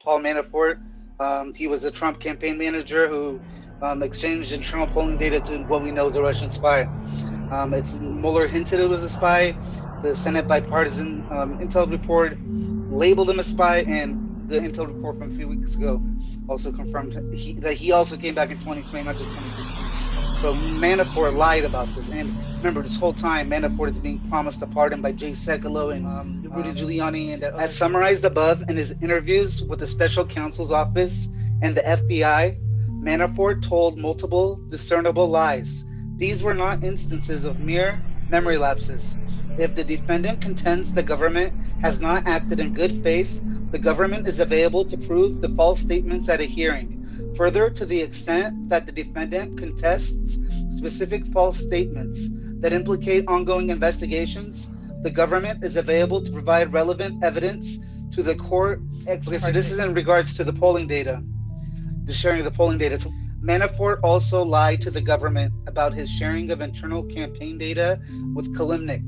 Paul Manafort. He was a Trump campaign manager who exchanged internal polling data to what we know is a Russian spy. It's Mueller hinted it was a spy. The Senate bipartisan intel report labeled him a spy, and the intel report from a few weeks ago also confirmed that he also came back in 2020, not just 2016. So Manafort lied about this, and remember, this whole time Manafort is being promised a pardon by Jay Sekulow and Rudy Giuliani, and as summarized above in his interviews with the Special Counsel's Office and the FBI, Manafort told multiple discernible lies. These were not instances of mere memory lapses. If the defendant contends the government has not acted in good faith, the government is available to prove the false statements at a hearing. Further, to the extent that the defendant contests specific false statements that implicate ongoing investigations, the government is available to provide relevant evidence to the court. Okay, so this is in regards to the polling data, the sharing of the polling data. Manafort also lied to the government about his sharing of internal campaign data with Kalimnik.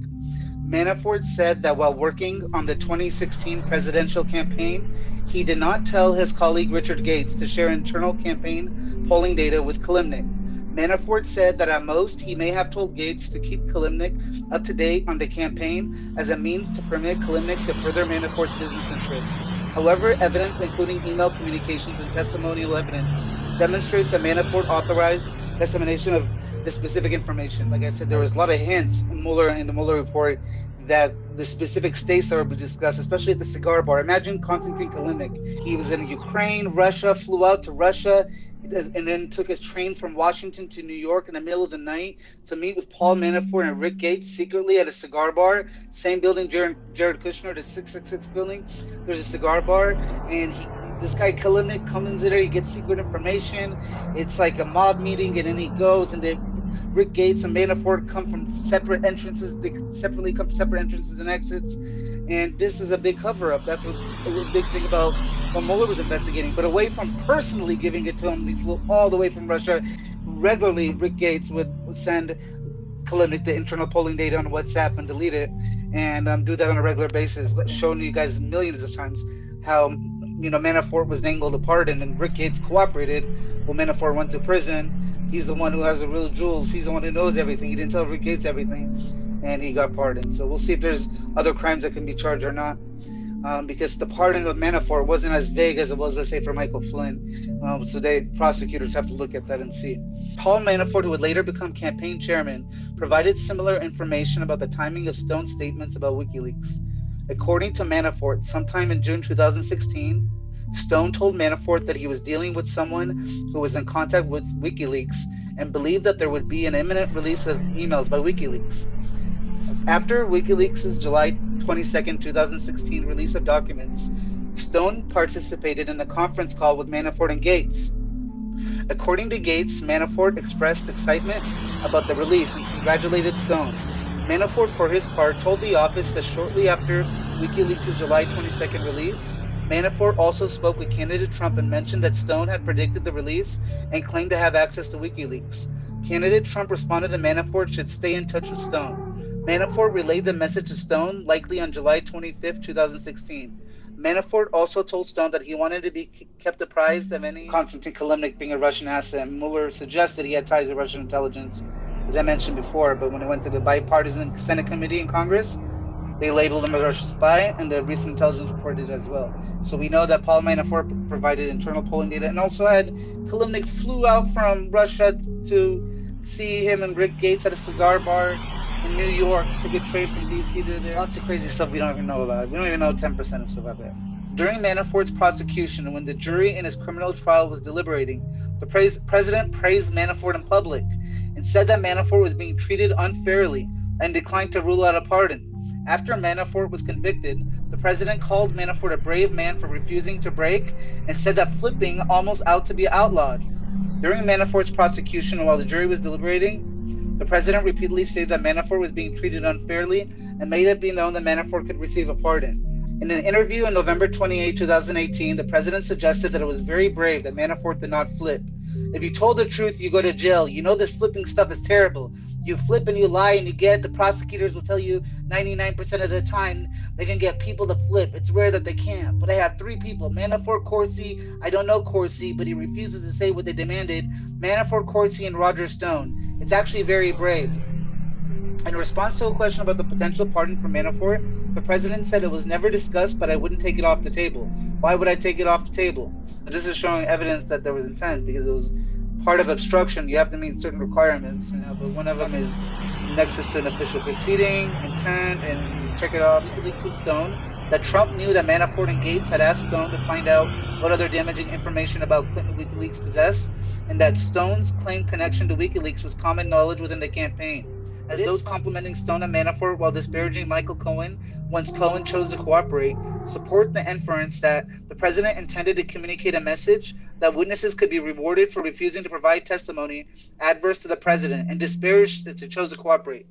Manafort said that while working on the 2016 presidential campaign, he did not tell his colleague Richard Gates to share internal campaign polling data with Kalimnik. Manafort said that at most he may have told Gates to keep Kalimnik up to date on the campaign as a means to permit Kalimnik to further Manafort's business interests. However, evidence, including email communications and testimonial evidence, demonstrates that Manafort authorized dissemination of the specific information. Like I said, there was a lot of hints in the Mueller report that the specific states that were discussed, especially at the cigar bar. Imagine Konstantin Kalimnik. He was in Ukraine, Russia, flew out to Russia, and then took his train from Washington to New York in the middle of the night to meet with Paul Manafort and Rick Gates secretly at a cigar bar. Same building, Jared Kushner, the 666 building. There's a cigar bar, and this guy Kalimnik comes in there. He gets secret information. It's like a mob meeting, and then he goes, and Rick Gates and Manafort come from separate entrances. They separately come from separate entrances and exits. And this is a big cover-up. That's a big thing about what Mueller was investigating. But away from personally giving it to him, he flew all the way from Russia. Regularly, Rick Gates would send Kalimnik the internal polling data on WhatsApp and delete it, and do that on a regular basis, showing you guys millions of times how Manafort was dangled a pardon and Rick Gates cooperated. Well, Manafort went to prison. He's the one who has the real jewels. He's the one who knows everything. He didn't tell Rick Gates everything, and he got pardoned. So we'll see if there's other crimes that can be charged or not. Because the pardon of Manafort wasn't as vague as it was, let's say, for Michael Flynn. So prosecutors have to look at that and see. Paul Manafort, who would later become campaign chairman, provided similar information about the timing of Stone's statements about WikiLeaks. According to Manafort, sometime in June 2016, Stone told Manafort that he was dealing with someone who was in contact with WikiLeaks and believed that there would be an imminent release of emails by WikiLeaks. After WikiLeaks' July 22nd, 2016 release of documents, Stone participated in a conference call with Manafort and Gates. According to Gates, Manafort expressed excitement about the release and congratulated Stone. Manafort, for his part, told the office that shortly after WikiLeaks' July 22nd release, Manafort also spoke with candidate Trump and mentioned that Stone had predicted the release and claimed to have access to WikiLeaks. Candidate Trump responded that Manafort should stay in touch with Stone. Manafort relayed the message to Stone, likely on July 25, 2016. Manafort also told Stone that he wanted to be kept apprised of any Konstantin Kalimnik being a Russian asset. Mueller suggested he had ties to Russian intelligence, as I mentioned before, but when it went to the bipartisan Senate committee in Congress, they labeled him a Russian spy, and the recent intelligence report did as well. So we know that Paul Manafort provided internal polling data and also had Kalimnik flew out from Russia to see him and Rick Gates at a cigar bar in New York, took a train from DC to there. Lots of crazy stuff we don't even know about. We don't even know 10% of stuff out there. During Manafort's prosecution, when the jury in his criminal trial was deliberating, the president praised Manafort in public and said that Manafort was being treated unfairly and declined to rule out a pardon. After Manafort was convicted, the president called Manafort a brave man for refusing to break and said that flipping almost ought to be outlawed. During Manafort's prosecution, while the jury was deliberating, the president repeatedly said that Manafort was being treated unfairly and made it be known that Manafort could receive a pardon. In an interview on November 28, 2018, the president suggested that it was very brave that Manafort did not flip. If you told the truth, you go to jail. You know this flipping stuff is terrible. You flip and you lie and you get, the prosecutors will tell you 99% of the time They can get people to flip. It's rare that they can't. But I have three people: Manafort, Corsi. I don't know Corsi, but he refuses to say what they demanded. Manafort, Corsi, and Roger Stone. It's actually very brave. In response to a question about the potential pardon for Manafort, the president said it was never discussed, but I wouldn't take it off the table. Why would I take it off the table? So this is showing evidence that there was intent, because it was part of obstruction. You have to meet certain requirements, but one of them is nexus to an official proceeding, intent, and you check it off. WikiLeaks with Stone, that Trump knew that Manafort and Gates had asked Stone to find out what other damaging information about Clinton WikiLeaks possessed, and that Stone's claimed connection to WikiLeaks was common knowledge within the campaign. As those complimenting Stone and Manafort while disparaging Michael Cohen once Cohen chose to cooperate, support the inference that the president intended to communicate a message that witnesses could be rewarded for refusing to provide testimony adverse to the president and disparaged to chose to cooperate.